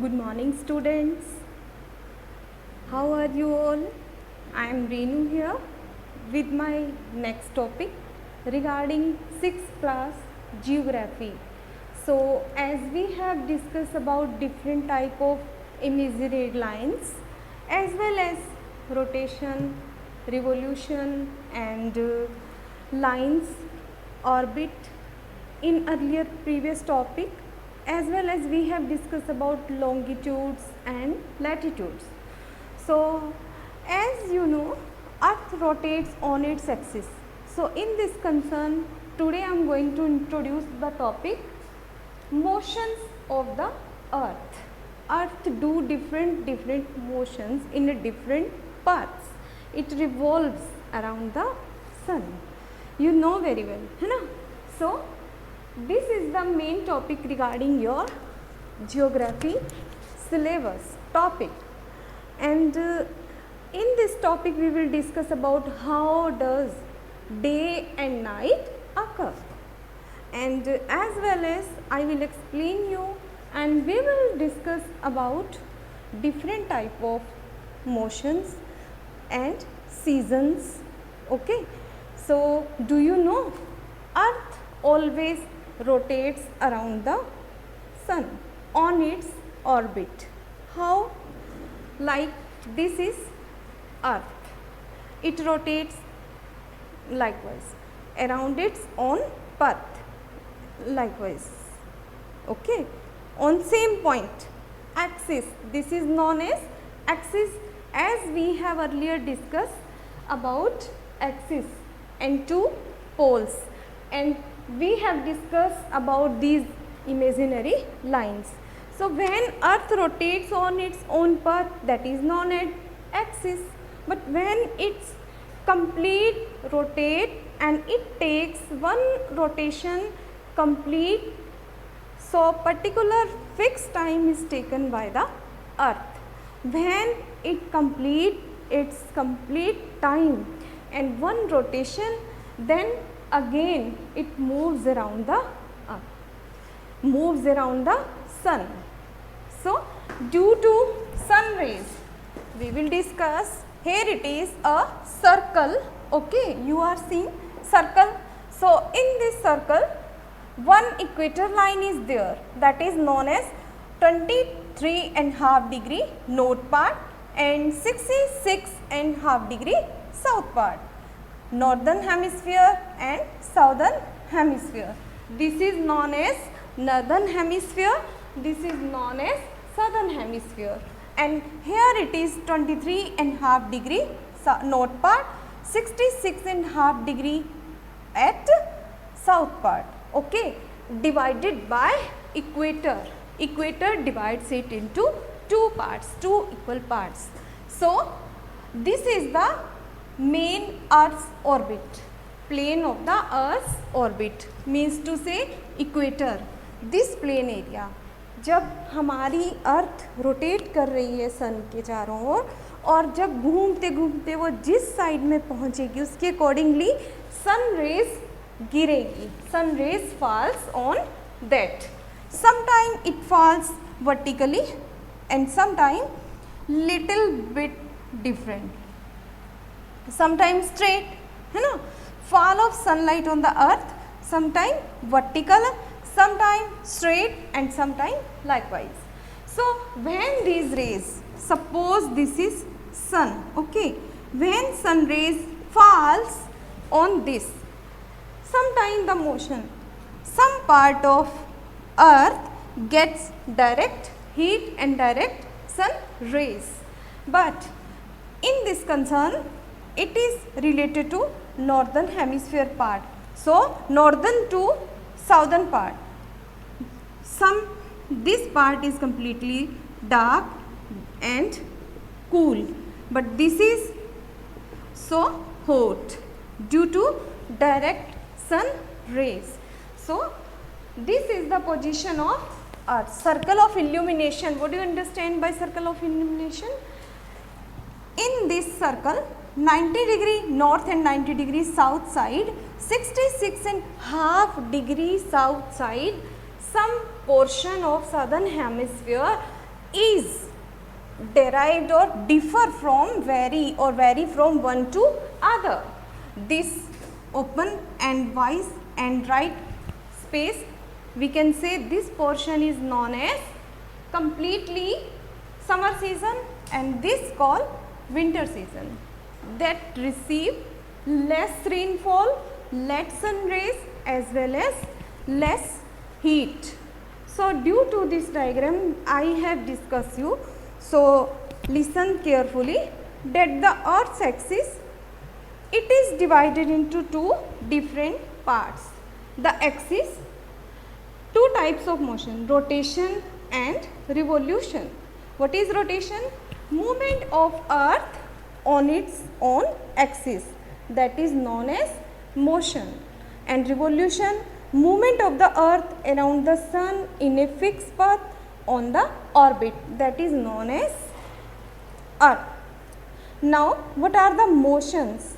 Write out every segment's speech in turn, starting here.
Good morning, students. How are you all? I am Reenu here with my next topic regarding 6th class geography. So, as we have discussed about different type of imaginary lines as well as rotation, revolution and lines, orbit in earlier previous topic, as well as we have discussed about longitudes and latitudes. So, as you know, Earth rotates on its axis. So, in this concern, today I am going to introduce the topic motions of the Earth. Earth do different motions in a different paths. It revolves around the sun. You know very well, है ना? So, this is the main topic regarding your geography syllabus topic, and in this topic we will discuss about how does day and night occur, and as well as I will explain you and we will discuss about different type of motions and seasons. Okay, so do you know Earth always rotates around the sun on its orbit? How? Like this is Earth, it rotates likewise around its own path, likewise, okay, on same point axis. This is known as axis, as we have earlier discussed about axis and two poles, and we have discussed about these imaginary lines. So, when Earth rotates on its own path, that is known as axis, but when it's complete rotate and it takes one rotation complete, so particular fixed time is taken by the Earth. When it complete its complete time and one rotation, then again it moves around the sun. So, due to sun rays, we will discuss. Here it is a circle. Okay, you are seeing circle. So, in this circle, one equator line is there, that is known as 23.5 degree north part and 66.5 degree south part, northern hemisphere and southern hemisphere. This is known as northern hemisphere, this is known as southern hemisphere, and here it is 23.5 degree north part, 66.5 degree at south part, okay, divided by equator. Equator divides it into two parts, two equal parts. So, this is the main Earth's orbit, plane of the Earth's orbit, means to say equator. This plane area, जब हमारी earth rotate कर रही है सन के चारों ओर, और जब घूमते घूमते वो जिस साइड में पहुंचेगी उसके अकॉर्डिंगली सन रेज गिरेगी, sun rays falls on that. Sometime it falls vertically and sometime little bit different, sometime straight, है ना, fall of sunlight on the earth, sometime vertical, sometime straight and sometime likewise. So, when these rays, suppose this is sun, okay, when sun rays falls on this, sometime the motion, some part of earth gets direct heat and direct sun rays, but in this concern it is related to northern hemisphere part. So, northern to southern part, this part is completely dark and cool, but this is so hot due to direct sun rays. So, this is the position of Earth. Circle of illumination. What do you understand by circle of illumination? In this circle, 90 degree north and 90 degree south side, 66.5 degree south side, some portion of southern hemisphere is derived or differ from vary from one to other. This open and wise and right space, we can say this portion is known as completely summer season, and this called winter season, that receive less rainfall, less sun rays as well as less heat. So due to this diagram I have discussed you, so listen carefully, that the earth's axis, it is divided into two different parts. The axis, two types of motion, rotation and revolution. What is rotation? Movement of earth on its own axis, that is known as motion. And revolution, movement of the earth around the sun in a fixed path on the orbit, that is known as earth. Now what are the motions?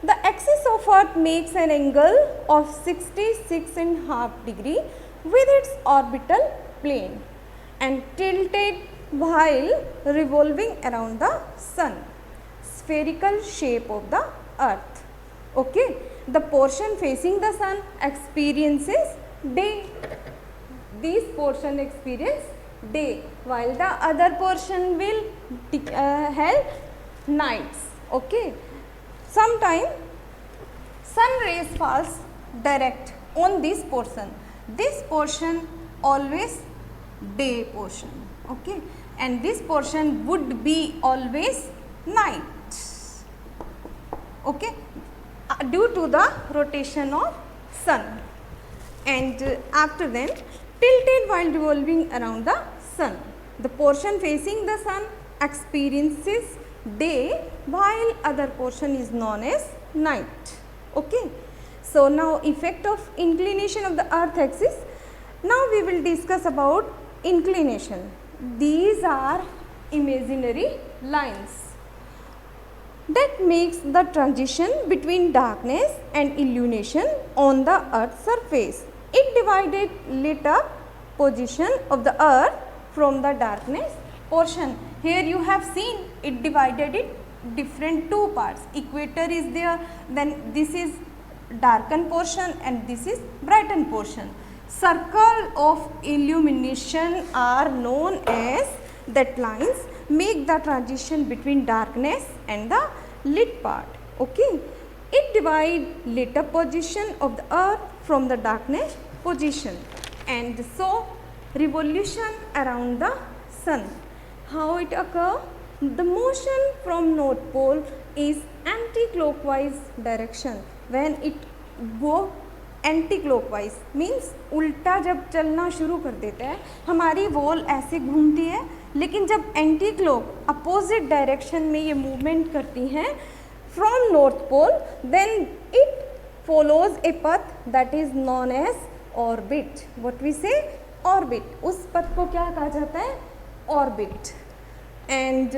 The axis of earth makes an angle of 66.5 degree with its orbital plane and tilted while revolving around the sun. Spherical shape of the earth. Okay, the portion facing the sun experiences day. This portion experience day, while the other portion will have nights. Okay, sometime sun rays falls direct on this portion. This portion always day portion. Okay, and this portion would be always night. Okay, due to the rotation of sun. And after then, tilted while revolving around the sun. The portion facing the sun experiences day, while other portion is known as night. Okay, so now effect of inclination of the earth axis. Now we will discuss about inclination. These are imaginary lines that makes the transition between darkness and illumination on the earth's surface. It divided lit up position of the earth from the darkness portion. Here you have seen it divided it different two parts. Equator is there, then this is darkened portion and this is brightened portion. Circle of illumination are known as, that lines make the transition between darkness and the lit part. Okay, it divide lit up position of the earth from the darkness position. And so revolution around the sun, how it occur? The motion from north pole is anti-clockwise direction. When it go anti-clockwise means उल्टा जब चलना शुरू कर देता है, हमारी wall ऐसे घूमती है, लेकिन जब एंटी क्लॉक अपोजिट डायरेक्शन में ये मूवमेंट करती हैं from north pole, then it follows a path that is known as orbit. What we say? Orbit. उस पथ को क्या कहा जाता है? Orbit. And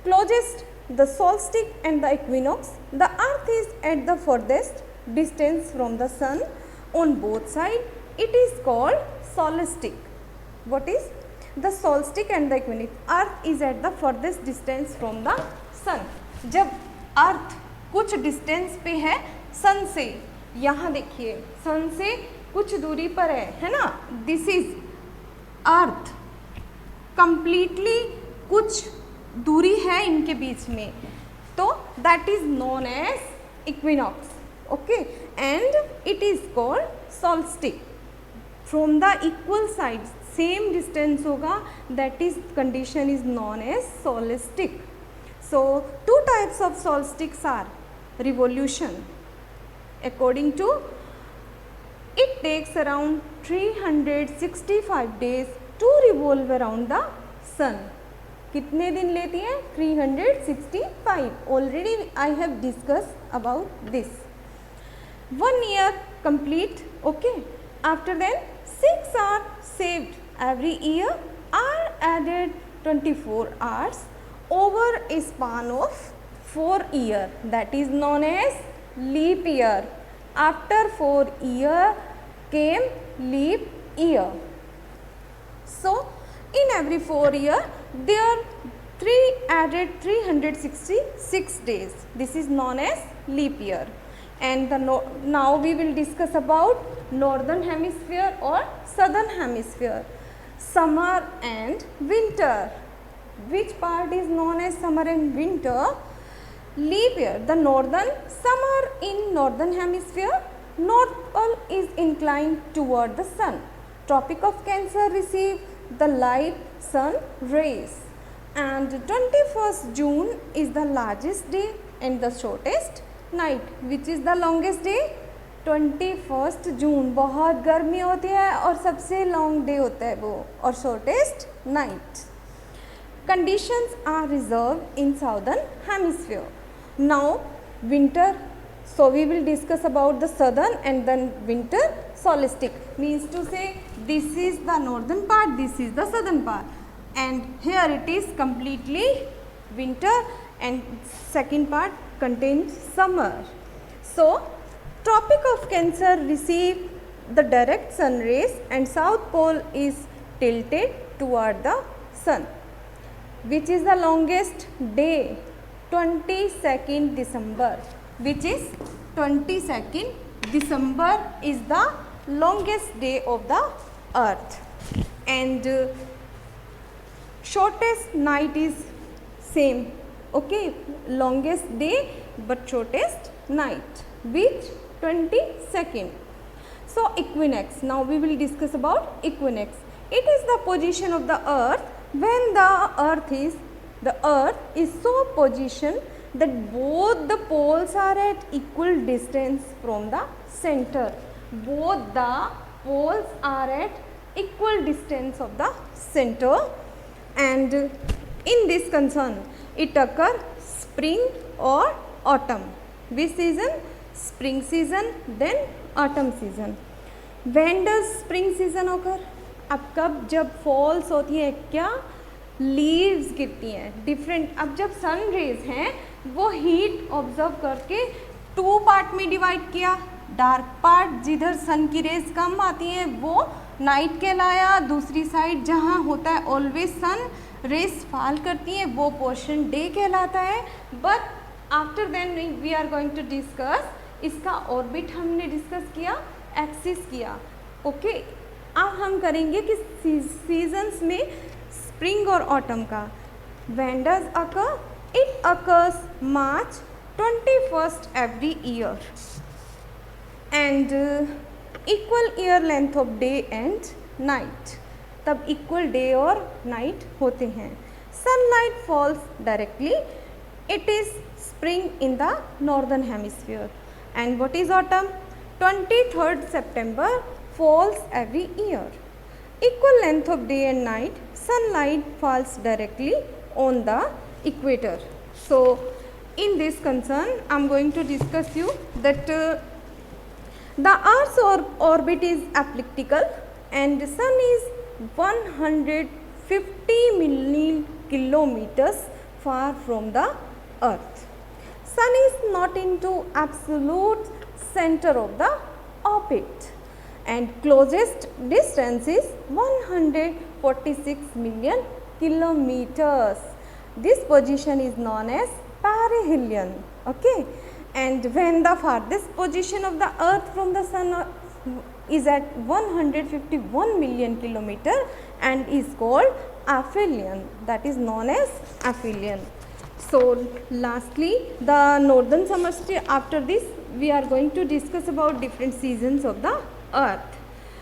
closest the solstice and the equinox, the earth is at the farthest distance from the sun on both sides, it is called solstice. What is the solstice and the equinox? Earth is at the furthest distance from the sun. जब अर्थ कुछ distance पे है सन से, यहाँ देखिए सन से कुछ दूरी पर है ना, दिस इज अर्थ. कंप्लीटली कुछ दूरी है इनके बीच में, तो that is known as equinox. Okay, and it is called solstice. From the equal sides same distance होगा, that is condition is known as solstice. So two types of solstices are revolution. According to it takes around 365 days to revolve around the sun. कितने दिन लेती है? 365. Already I have discussed about this. 1 year complete. Okay, after then 6 are saved every year, are added 24 hours over a span of 4 years, that is known as leap year. After 4 years came leap year. So in every 4 years there are 366 days. This is known as leap year. And now we will discuss about northern hemisphere or southern hemisphere. Summer and winter. Which part is known as summer and winter? Leap year. The northern summer in northern hemisphere, north pole is inclined toward the sun. Tropic of Cancer receive the light sun rays. And 21st June is the largest day and the shortest night. Which is the longest day? 21st June. बहुत गर्मी होती है और सबसे long day होता है वो, और shortest night. Conditions are reserved in southern hemisphere. Now winter. So we will discuss about the southern and then winter solstice. Means to say this is the northern part, this is the southern part, and here it is completely winter and second part contains summer. So Tropic of Cancer receive the direct sun rays and south pole is tilted toward the sun. Which is the longest day? 22nd December. Which is 22nd December is the longest day of the earth, and shortest night is same. Okay, longest day but shortest night. Which? 22nd. So equinox. Now we will discuss about equinox. It is the position of the earth when the earth is so positioned that both the poles are at equal distance from the center. Both the poles are at equal distance of the center, and in this concern it occurs spring or autumn. Which season? Spring season, then autumn season. When does spring season occur? अब कब जब false होती है क्या? Leaves गिरती हैं different. अब जब सन रेज हैं वो हीट ऑब्जर्व करके टू पार्ट में डिवाइड किया. डार्क पार्ट जिधर सन की रेज कम आती हैं वो नाइट कहलाया. दूसरी साइड जहाँ होता है ऑलवेज सन रेज फॉल करती हैं वो पोर्शन डे कहलाता है. But after then we are going to discuss इसका ऑर्बिट हमने डिस्कस किया, एक्सिस किया. ओके अब हम करेंगे कि सीजन्स में स्प्रिंग और ऑटम का. When does occur? It occurs March 21st every year, and equal year length of day and night. तब equal day और night होते हैं. Sunlight falls directly. It is spring in the northern hemisphere. And what is autumn? 23rd September falls every year. Equal length of day and night. Sunlight falls directly on the equator. So in this concern I am going to discuss you that the Earth's orbit is elliptical and the Sun is 150 million kilometers far from the Earth. Sun is not into absolute center of the orbit and closest distance is 146 million kilometers. This position is known as perihelion. Okay, and when the farthest position of the earth from the sun is at 151 million kilometer and is called aphelion. That is known as aphelion. So lastly the northern solstice. After this we are going to discuss about different seasons of the earth.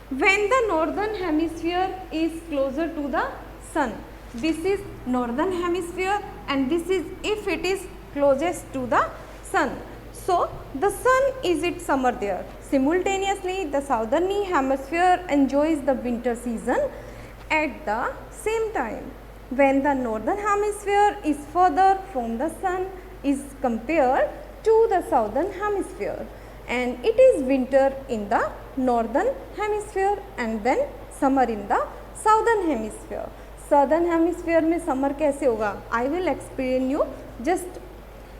When the northern hemisphere is closer to the sun, this is northern hemisphere and this is if it is closest to the sun. So the sun is its summer there. Simultaneously the southern hemisphere enjoys the winter season at the same time. When the northern hemisphere is further from the sun is compared to the southern hemisphere, and it is winter in the northern hemisphere and then summer in the southern hemisphere. Southern hemisphere में summer कैसे होगा? I will explain you. Just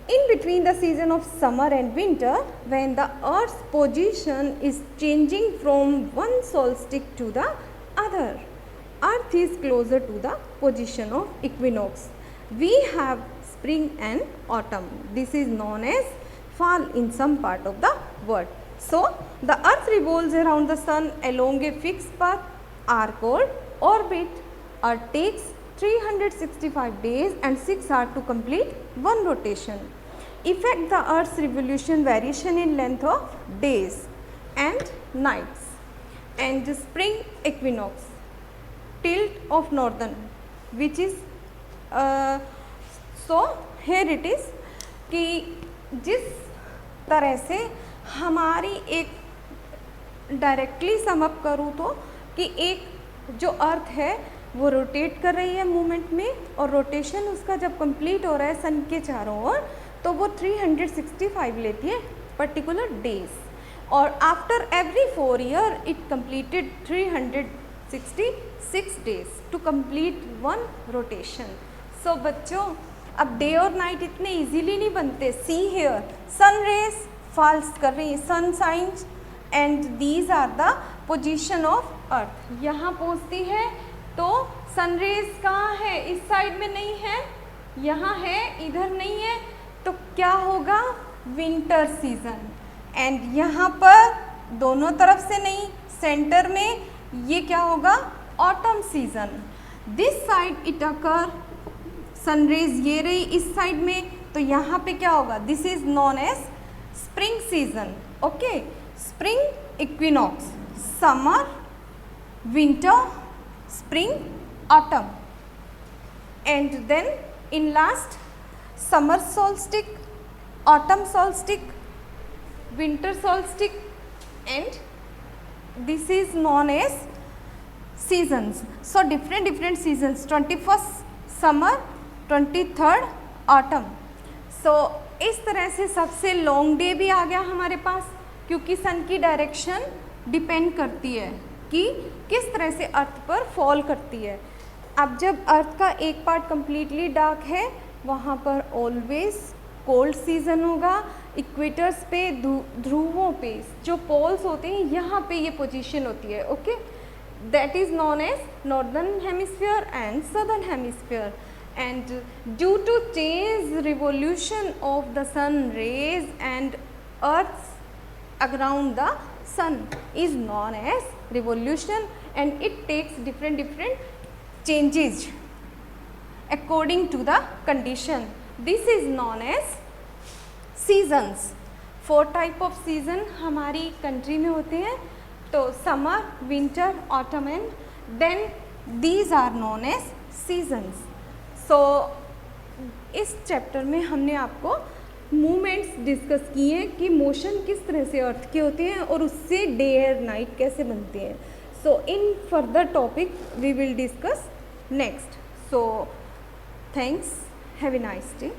in between the season of summer and winter, when the earth's position is changing from one solstice to the other, Earth is closer to the position of equinox. We have spring and autumn. This is known as fall in some part of the world. So the Earth revolves around the Sun along a fixed path are called orbit. Earth takes 365 days and 6 hours to complete one rotation. Affect the Earth's revolution variation in length of days and nights. And spring equinox, tilt of northern, which is so here it is कि जिस तरह से हमारी एक directly sum up करूँ तो कि एक जो अर्थ है वो रोटेट कर रही है मूवमेंट में, और रोटेशन उसका जब कंप्लीट हो रहा है सन के चारों ओर तो वो 365 लेती है पर्टिकुलर डेज, और after every 4 year it completed 366 days to complete one rotation. So बच्चों अब डे और नाइट इतने इजीली नहीं बनते. See here sun rays falls कर रही है, sunshine and these are the position of earth. यहाँ पहुँचती है तो सनरेज कहाँ है, इस साइड में नहीं है, यहाँ है, इधर नहीं है, तो क्या होगा विंटर सीजन. एंड यहाँ पर दोनों तरफ से नहीं, सेंटर में ये क्या होगा autumn season. This side it occur, sun rays ये रही इस साइड में, तो यहाँ पे क्या होगा, this is known as spring season. Okay, spring equinox, summer, winter, spring, autumn, and then in last summer solstice, autumn solstice, winter solstice, and this is known as seasons. So different seasons, 21st summer, 23rd autumn. So इस तरह से सबसे long day भी आ गया हमारे पास, क्योंकि सन की direction depend करती है कि किस तरह से अर्थ पर फॉल करती है. अब जब अर्थ का एक पार्ट कम्प्लीटली डार्क है वहाँ पर ऑलवेज कोल्ड सीजन होगा. इक्वेटर्स पे, ध्रुवों पे जो पोल्स होते हैं यहाँ पे ये पोजीशन होती है. Okay, that is known as northern hemisphere and southern hemisphere. And due to change revolution of the sun rays and earth around the sun is known as revolution, and it takes different changes according to the condition. This is known as seasons. 4 type of season हमारी country में होते हैं, तो summer, winter, autumn and then these are known as seasons. So इस chapter में हमने आपको movements discuss किए हैं कि मोशन किस तरह से अर्थ के होते हैं और उससे डे और नाइट कैसे बनते हैं. So in further topic we will discuss next. So thanks, have a nice day.